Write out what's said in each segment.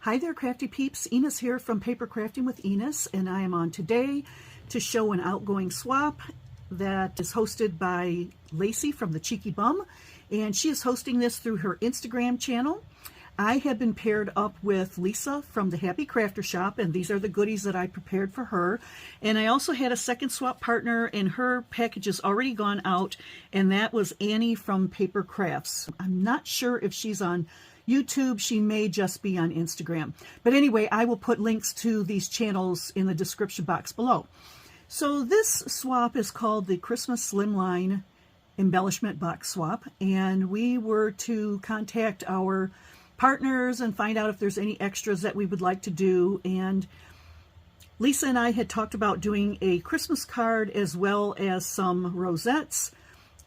Hi there, Crafty Peeps. Enis here from Paper Crafting with Enis, and I am on today to show an Outgoing swap that is hosted by Lacy from the Cheeky Bum, and she is hosting this through her Instagram channel. I have been paired up with Lisa from the Happy Crafter Shop, and these are the goodies that I prepared for her. And I also had a second swap partner, and her package has already gone out, and that was Annie from Paper Crafts. I'm not sure if she's on YouTube. She may just be on Instagram. But anyway, I will put links to these channels in the description box below. So this swap is called the Christmas Slimline Embellishment Box Swap, and we were to contact our partners and find out if there's any extras that we would like to do. And Lisa and I had talked about doing a Christmas card as well as some rosettes,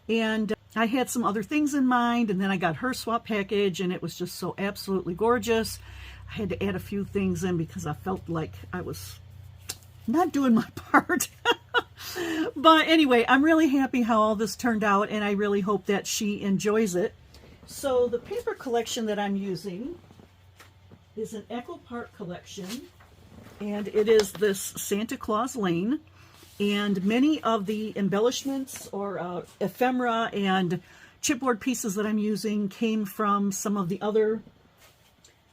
and I had some other things in mind, and then I got her swap package, and it was just so absolutely gorgeous. I had to add a few things in because I felt like I was not doing my part. But anyway, I'm really happy how all this turned out, and I really hope that she enjoys it. So the paper collection that I'm using is an Echo Park collection, and it is this Santa Claus Lane. And many of the embellishments or ephemera and chipboard pieces that I'm using came from some of the other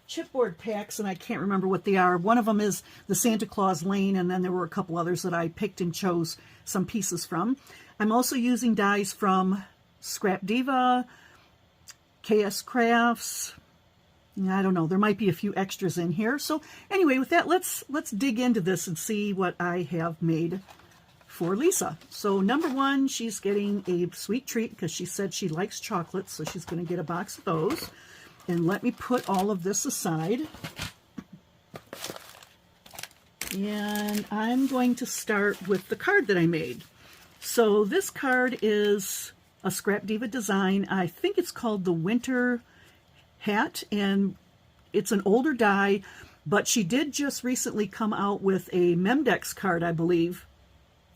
chipboard packs, and I can't remember what they are. One of them is the Santa Claus Lane, and then there were a couple others that I picked and chose some pieces from. I'm also using dies from Scrap Diva, KS Crafts. I don't know, there might be a few extras in here. So anyway, with that, let's dig into this and see what I have made for Lisa. So number one, she's getting a sweet treat because she said she likes chocolate, so she's going to get a box of those. And let me put all of this aside. And I'm going to start with the card that I made. So this card is a Scrap Diva design. I think it's called the Winter Hat, and it's an older die, but she did just recently come out with a Memdex card, I believe,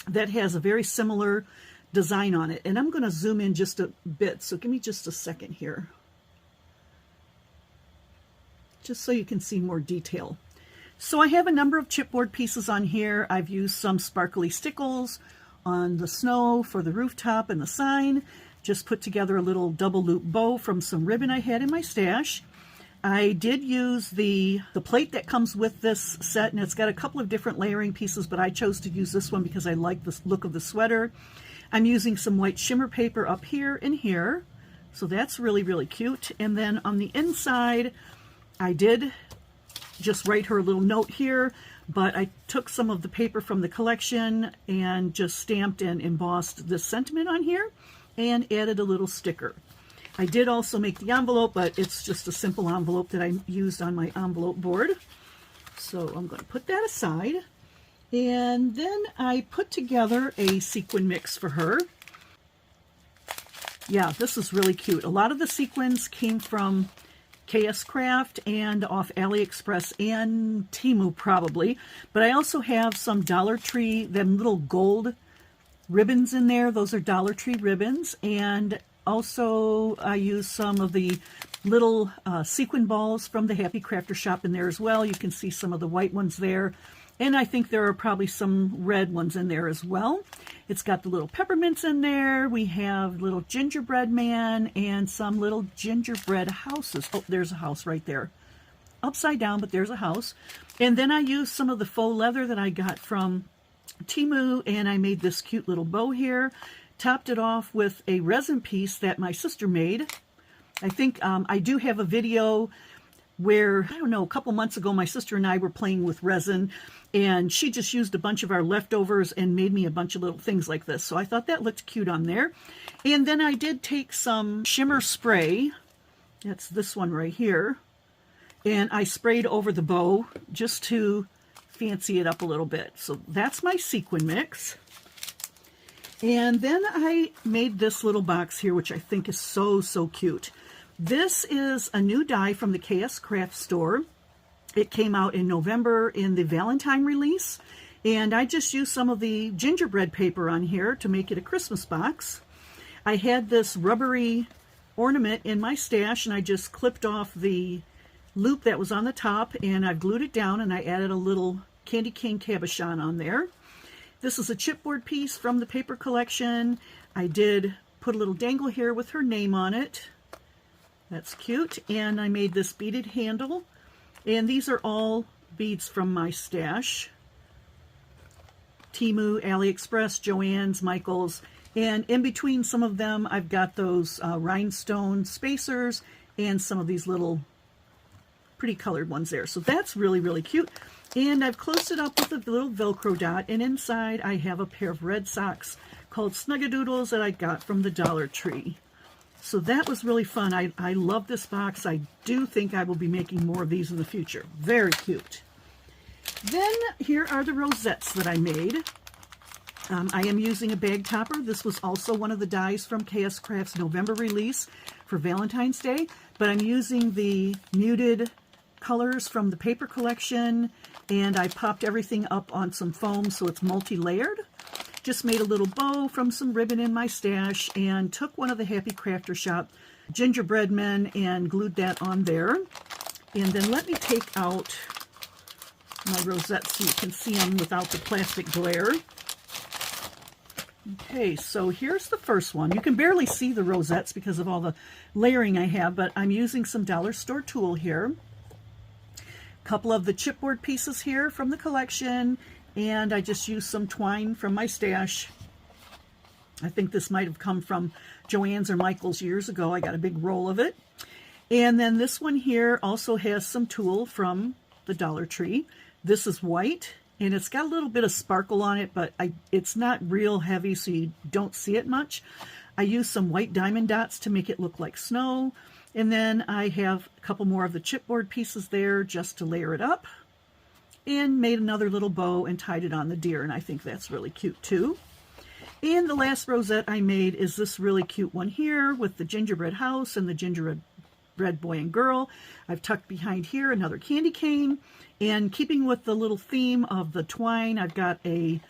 that has a very similar design on it. And I'm going to zoom in just a bit, so give me just a second here, just so you can see more detail. So I have a number of chipboard pieces on here. I've used some sparkly stickles on the snow for the rooftop and the sign. Just put together a little double loop bow from some ribbon I had in my stash. I did use the plate that comes with this set, and it's got a couple of different layering pieces, but I chose to use this one because I like the look of the sweater. I'm using some white shimmer paper up here and here, so that's really, really cute. And then on the inside, I did just write her a little note here, but I took some of the paper from the collection and just stamped and embossed this sentiment on here and added a little sticker. I did also make the envelope, but it's just a simple envelope that I used on my envelope board. So I'm going to put that aside. And then I put together a sequin mix for her. Yeah, this is really cute. A lot of the sequins came from KS Craft and off AliExpress and Temu probably. But I also have some Dollar Tree, them little gold ribbons in there. Those are Dollar Tree ribbons. And also, I use some of the little sequin balls from the Happy Crafter Shop in there as well. You can see some of the white ones there. And I think there are probably some red ones in there as well. It's got the little peppermints in there. We have little gingerbread man and some little gingerbread houses. Oh, there's a house right there. Upside down, but there's a house. And then I used some of the faux leather that I got from Temu, and I made this cute little bow here. Topped it off with a resin piece that my sister made. I think I do have a video where, I don't know, a couple months ago, my sister and I were playing with resin, and she just used a bunch of our leftovers and made me a bunch of little things like this. So I thought that looked cute on there. And then I did take some shimmer spray. That's this one right here. And I sprayed over the bow just to fancy it up a little bit. So that's my sequin mix. And then I made this little box here, which I think is so, so cute. This is a new die from the KS Craft store. It came out in November in the Valentine release. And I just used some of the gingerbread paper on here to make it a Christmas box. I had this rubbery ornament in my stash, and I just clipped off the loop that was on the top, and I've glued it down, and I added a little candy cane cabochon on there. This is a chipboard piece from the paper collection. I did put a little dangle here with her name on it. That's cute. And I made this beaded handle. And these are all beads from my stash. Temu, AliExpress, Joann's, Michael's. And in between some of them, I've got those rhinestone spacers and some of these little pretty colored ones there. So that's really, really cute. And I've closed it up with a little Velcro dot, and inside I have a pair of red socks called Snuggadoodles that I got from the Dollar Tree. So that was really fun. I love this box. I do think I will be making more of these in the future. Very cute. Then here are the rosettes that I made. I am using a bag topper. This was also one of the dies from KS Craft's November release for Valentine's Day, but I'm using the muted colors from the paper collection, and I popped everything up on some foam so it's multi-layered. Just made a little bow from some ribbon in my stash and took one of the Happy Crafter Shop gingerbread men and glued that on there. And then let me take out my rosettes so you can see them without the plastic glare. Okay, so here's the first one. You can barely see the rosettes because of all the layering I have, but I'm using some dollar store tulle here. Couple of the chipboard pieces here from the collection, and I just used some twine from my stash. I think this might have come from Joann's or Michael's years ago. I got a big roll of it. And then this one here also has some tulle from the Dollar Tree. This is white, and it's got a little bit of sparkle on it, but it's not real heavy, so you don't see it much. I used some white diamond dots to make it look like snow. And then I have a couple more of the chipboard pieces there just to layer it up. And made another little bow and tied it on the deer, and I think that's really cute too. And the last rosette I made is this really cute one here with the gingerbread house and the gingerbread boy and girl. I've tucked behind here another candy cane, and keeping with the little theme of the twine, I've got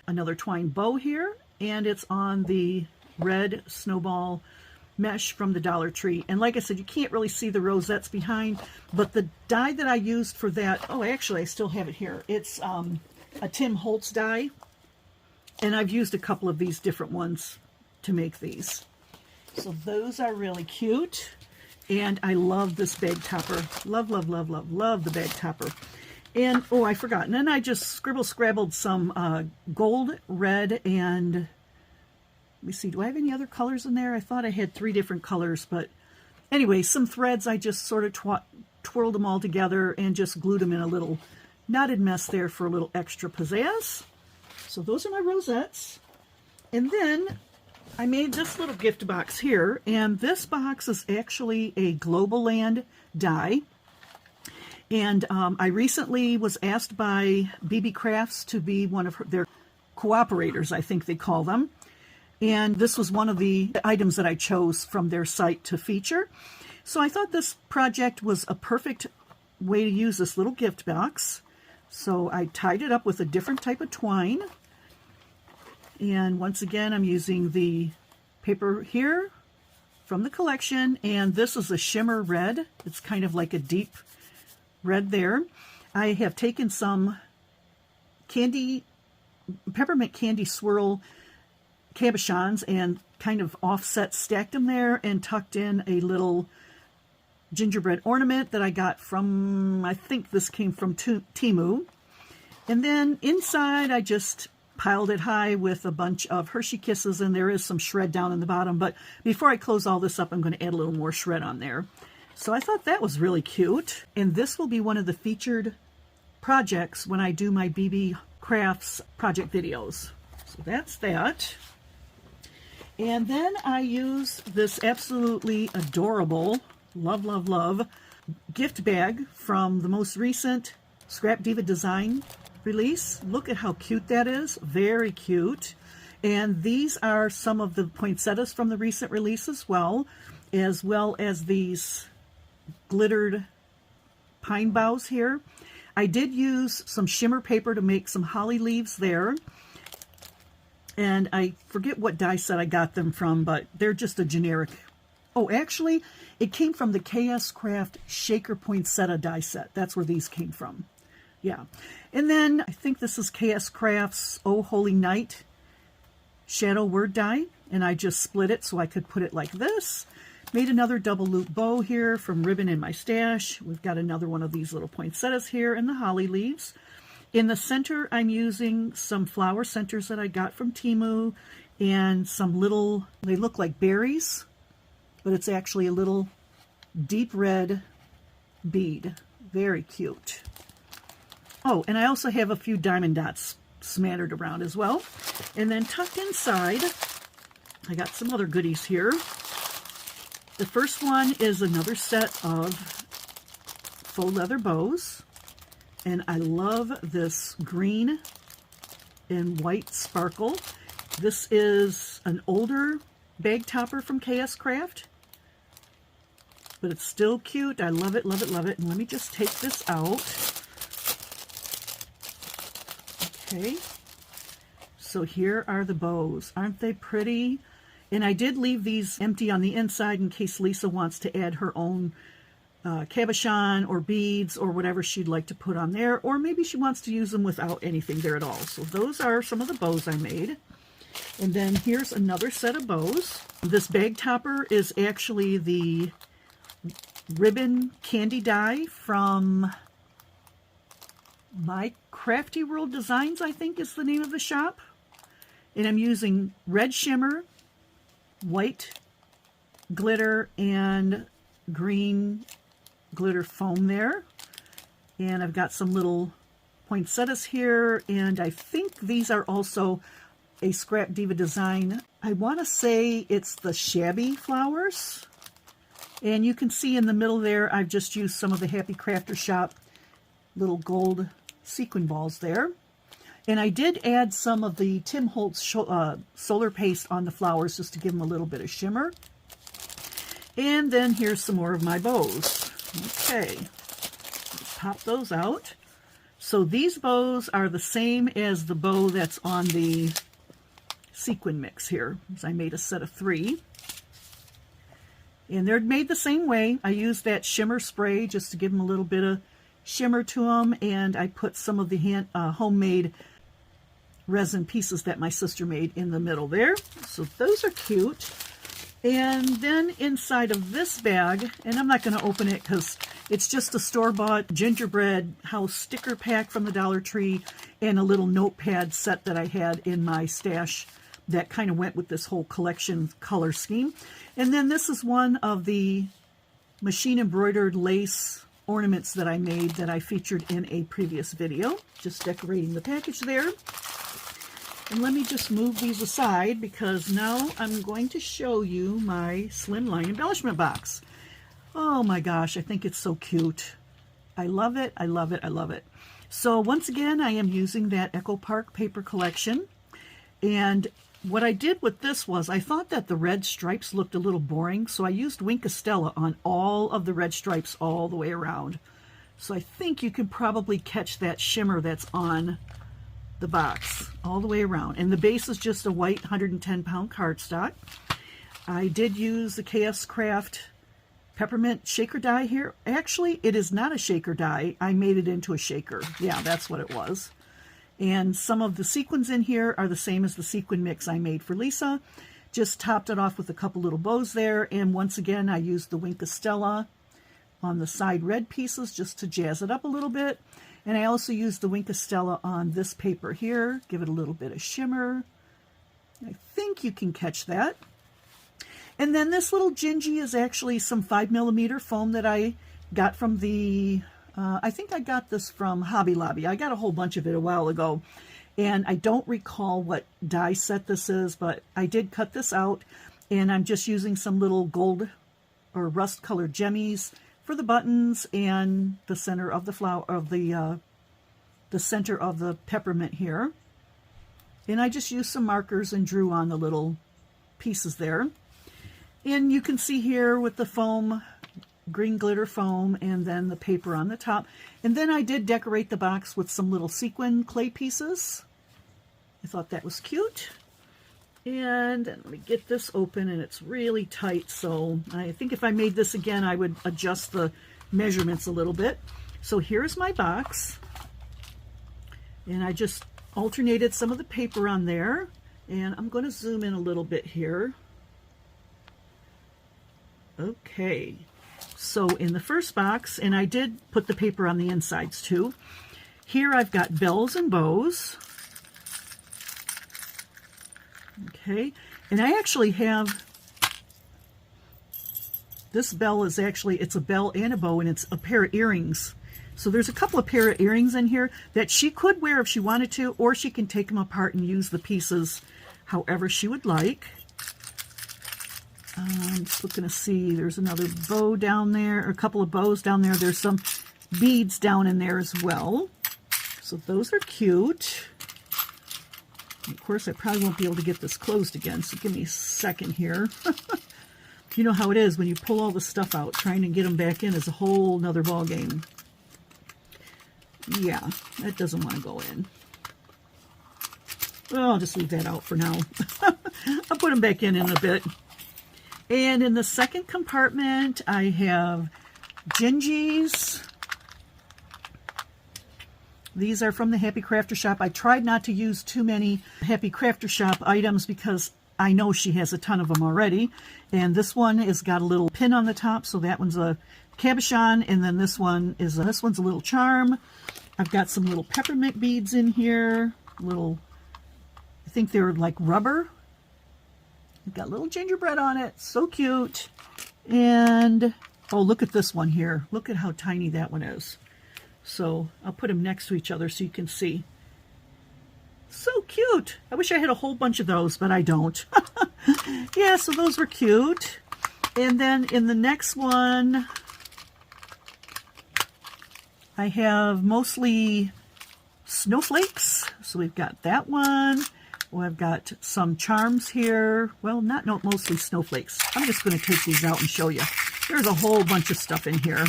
another twine bow here, and it's on the red snowball mesh from the Dollar Tree. And like I said, you can't really see the rosettes behind, but the die that I used for that, oh, actually I still have it here. It's a Tim Holtz die, and I've used a couple of these different ones to make these. So those are really cute, and I love this bag topper. Love, love, love, love, love the bag topper. And oh, I forgot, and then I just scrabbled some gold, red, and let me see, do I have any other colors in there? I thought I had 3 different colors, but anyway, some threads, I just sort of twirled them all together and just glued them in a little knotted mess there for a little extra pizzazz. So those are my rosettes. And then I made this little gift box here, and this box is actually a Global Land die. And I recently was asked by BB Crafts to be one of their cooperators, I think they call them. And this was one of the items that I chose from their site to feature. So I thought this project was a perfect way to use this little gift box. So I tied it up with a different type of twine. And once again, I'm using the paper here from the collection. And this is a shimmer red. It's kind of like a deep red there. I have taken some peppermint candy swirl cabochons and kind of offset stacked them there and tucked in a little gingerbread ornament that I got from, I think this came from Temu. And then inside I just piled it high with a bunch of Hershey Kisses, and there is some shred down in the bottom, but before I close all this up, I'm going to add a little more shred on there. So I thought that was really cute, and this will be one of the featured projects when I do my BB Crafts project videos. So that's that. And then I use this absolutely adorable, love, love, love gift bag from the most recent Scrap Diva Design release. Look at how cute that is. Very cute. And these are some of the poinsettias from the recent release as well as these glittered pine boughs here. I did use some shimmer paper to make some holly leaves there. And I forget what die set I got them from, but they're just a generic Oh, actually, it came from the KS Craft Shaker Poinsettia die set. That's where these came from. Yeah. And then I think this is KS Craft's Oh Holy Night shadow word die. And I just split it so I could put it like this. Made another double loop bow here from ribbon in my stash. We've got another one of these little poinsettias here and the holly leaves. In the center, I'm using some flower centers that I got from Temu and some little, they look like berries, but it's actually a little deep red bead. Very cute. Oh, and I also have a few diamond dots smattered around as well. And then tucked inside, I got some other goodies here. The first one is another set of faux leather bows. And I love this green and white sparkle. This is an older bag topper from KS Craft, but it's still cute. I love it, love it, love it. And let me just take this out. Okay, so here are the bows. Aren't they pretty? And I did leave these empty on the inside in case Lisa wants to add her own cabochon or beads or whatever she'd like to put on there, or maybe she wants to use them without anything there at all. So those are some of the bows I made. And then here's another set of bows. This bag topper is actually the ribbon candy die from My Crafty World Designs, I think is the name of the shop. And I'm using red shimmer, white glitter, and green glitter foam there. And I've got some little poinsettias here, and I think these are also a Scrap Diva design. I want to say it's the shabby flowers. And you can see in the middle there, I've just used some of the Happy Crafter Shop little gold sequin balls there. And I did add some of the Tim Holtz solar paste on the flowers just to give them a little bit of shimmer. And then here's some more of my bows. Okay, let's pop those out. So these bows are the same as the bow that's on the sequin mix here. So I made a set of 3. And they're made the same way. I used that shimmer spray just to give them a little bit of shimmer to them. And I put some of the homemade resin pieces that my sister made in the middle there. So those are cute. And then inside of this bag, and I'm not going to open it because it's just a store-bought gingerbread house sticker pack from the Dollar Tree and a little notepad set that I had in my stash that kind of went with this whole collection color scheme. And then this is one of the machine embroidered lace ornaments that I made that I featured in a previous video. Just decorating the package there. And let me just move these aside because now I'm going to show you my Slimline embellishment box. Oh my gosh, I think it's so cute. I love it, I love it, I love it. So once again, I am using that Echo Park paper collection. And what I did with this was I thought that the red stripes looked a little boring, so I used Wink Estella on all of the red stripes all the way around. So I think you can probably catch that shimmer that's on the box all the way around. And the base is just a white 110-pound cardstock. I did use the KS Craft peppermint shaker die here. Actually, it is not a shaker die. I made it into a shaker. Yeah, that's what it was. And some of the sequins in here are the same as the sequin mix I made for Lisa. Just topped it off with a couple little bows there. And once again, I used the Wink Estella on the side red pieces just to jazz it up a little bit. And I also used the Wink Estella on this paper here, give it a little bit of shimmer. I think you can catch that. And then this little gingy is actually some 5mm foam that I got from the, I think I got this from Hobby Lobby. I got a whole bunch of it a while ago. And I don't recall what die set this is, but I did cut this out. And I'm just using some little gold or rust colored gemmies for the buttons and the center of the flower of the center of the peppermint here. And I just used some markers and drew on the little pieces there. And you can see here with the foam, green glitter foam, and then the paper on the top. And then I did decorate the box with some little sequin clay pieces. I thought that was cute. And let me get this open, and it's really tight, so I think if I made this again, I would adjust the measurements a little bit. So here's my box, and I just alternated some of the paper on there, and I'm going to zoom in a little bit here. Okay, so in the first box, and I did put the paper on the insides too, here I've got bells and bows. Okay, and I actually have, this bell is actually, it's a bell and a bow, and it's a pair of earrings. So there's a couple of pair of earrings in here that she could wear if she wanted to, or she can take them apart and use the pieces however she would like. I'm just looking to see, there's another bow down there, or a couple of bows down there. There's some beads down in there as well. So those are cute. Of course, I probably won't be able to get this closed again, so give me a second here. You know how it is when you pull all the stuff out. Trying to get them back in is a whole nother ball game. Yeah, that doesn't want to go in. Well, I'll just leave that out for now. I'll put them back in a bit. And in the second compartment, I have Gingies. These are from the Happy Crafter Shop. I tried not to use too many Happy Crafter Shop items because I know she has a ton of them already. And this one has got a little pin on the top, so that one's a cabochon. And then this one is this one's a little charm. I've got some little peppermint beads in here. Little, I think they're like rubber. I've got little gingerbread on it. So cute. And oh, look at this one here. Look at how tiny that one is. So I'll put them next to each other so you can see. So cute. I wish I had a whole bunch of those, but I don't. Yeah, so those were cute. And then in the next one, I have mostly snowflakes. So we've got that one. Well, I've got some charms here. Well, not mostly snowflakes. I'm just going to take these out and show you. There's a whole bunch of stuff in here.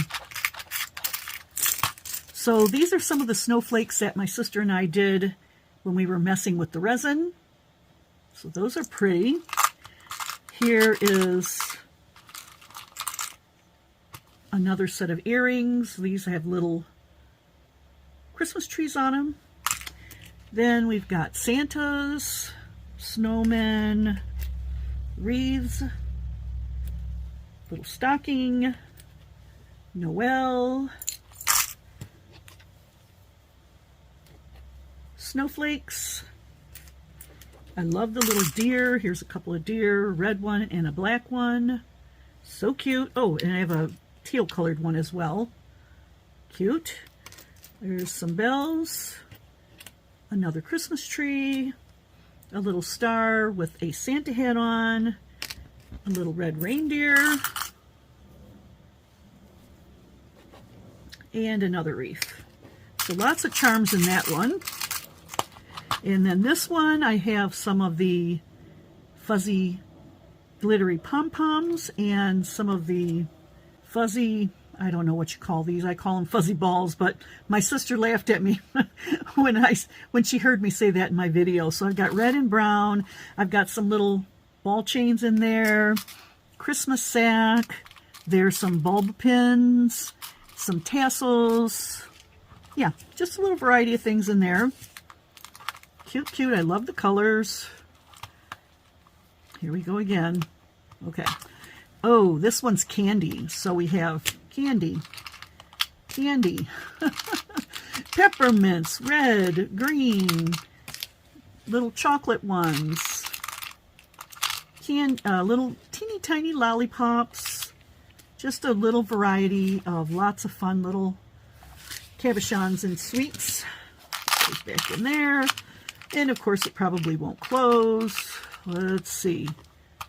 So these are some of the snowflakes that my sister and I did when we were messing with the resin. So those are pretty. Here is another set of earrings. These have little Christmas trees on them. Then we've got Santas, snowmen, wreaths, little stocking, Noel, snowflakes. I love the little deer. Here's a couple of deer, a red one and a black one. So cute. Oh, and I have a teal colored one as well. Cute. There's some bells, another Christmas tree, a little star with a Santa hat on, a little red reindeer, and another wreath. So lots of charms in that one. And then this one, I have some of the fuzzy glittery pom-poms and some of the fuzzy, I don't know what you call these. I call them fuzzy balls, but my sister laughed at me when she heard me say that in my video. So I've got red and brown. I've got some little ball chains in there, Christmas sack. There's some bulb pins, some tassels. Yeah, just a little variety of things in there. Cute, cute. I love the colors. Here we go again. Okay. Oh, this one's candy. So we have candy, peppermints, red, green, little chocolate ones, little teeny tiny lollipops, just a little variety of lots of fun little cabochons and sweets. Goes back in there. And of course it probably won't close. Let's see.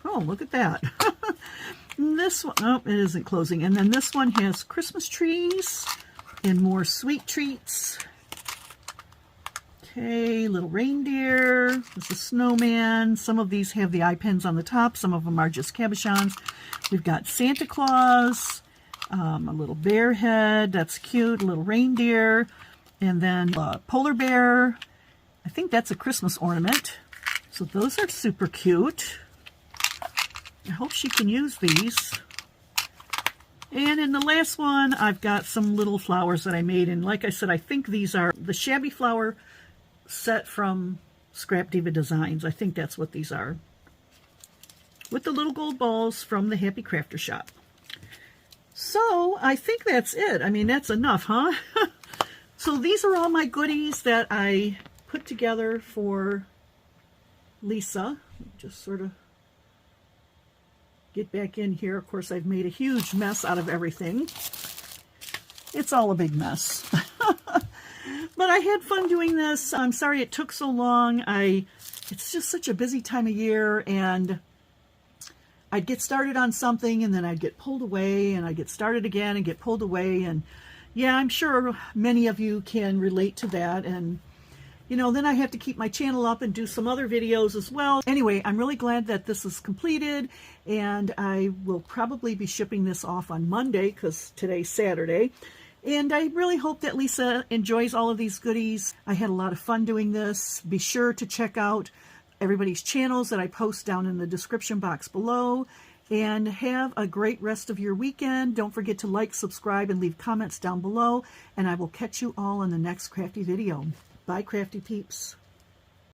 Oh, look at that. This one, oh, it isn't closing. And then this one has Christmas trees and more sweet treats. Okay, little reindeer. There's a snowman. Some of these have the eye pins on the top. Some of them are just cabochons. We've got Santa Claus, a little bear head. That's cute. A little reindeer. And then a polar bear. I think that's a Christmas ornament. So those are super cute. I hope she can use these. And in the last one, I've got some little flowers that I made. And like I said, I think these are the Shabby Flower set from Scrap Diva Designs. I think that's what these are. With the little gold balls from the Happy Crafter shop. So I think that's it. I mean, that's enough, huh? So these are all my goodies that I put together for Lisa. Just sort of get back in here. Of course, I've made a huge mess out of everything. It's all a big mess. But I had fun doing this. I'm sorry it took so long. It's just such a busy time of year, and I'd get started on something and then I'd get pulled away, and I'd get started again and get pulled away. And yeah, I'm sure many of you can relate to that. And you know, then I have to keep my channel up and do some other videos as well. Anyway, I'm really glad that this is completed, and I will probably be shipping this off on Monday because today's Saturday. And I really hope that Lisa enjoys all of these goodies. I had a lot of fun doing this. Be sure to check out everybody's channels that I post down in the description box below. And have a great rest of your weekend. Don't forget to like, subscribe, and leave comments down below. And I will catch you all in the next crafty video. Bye, Crafty Peeps.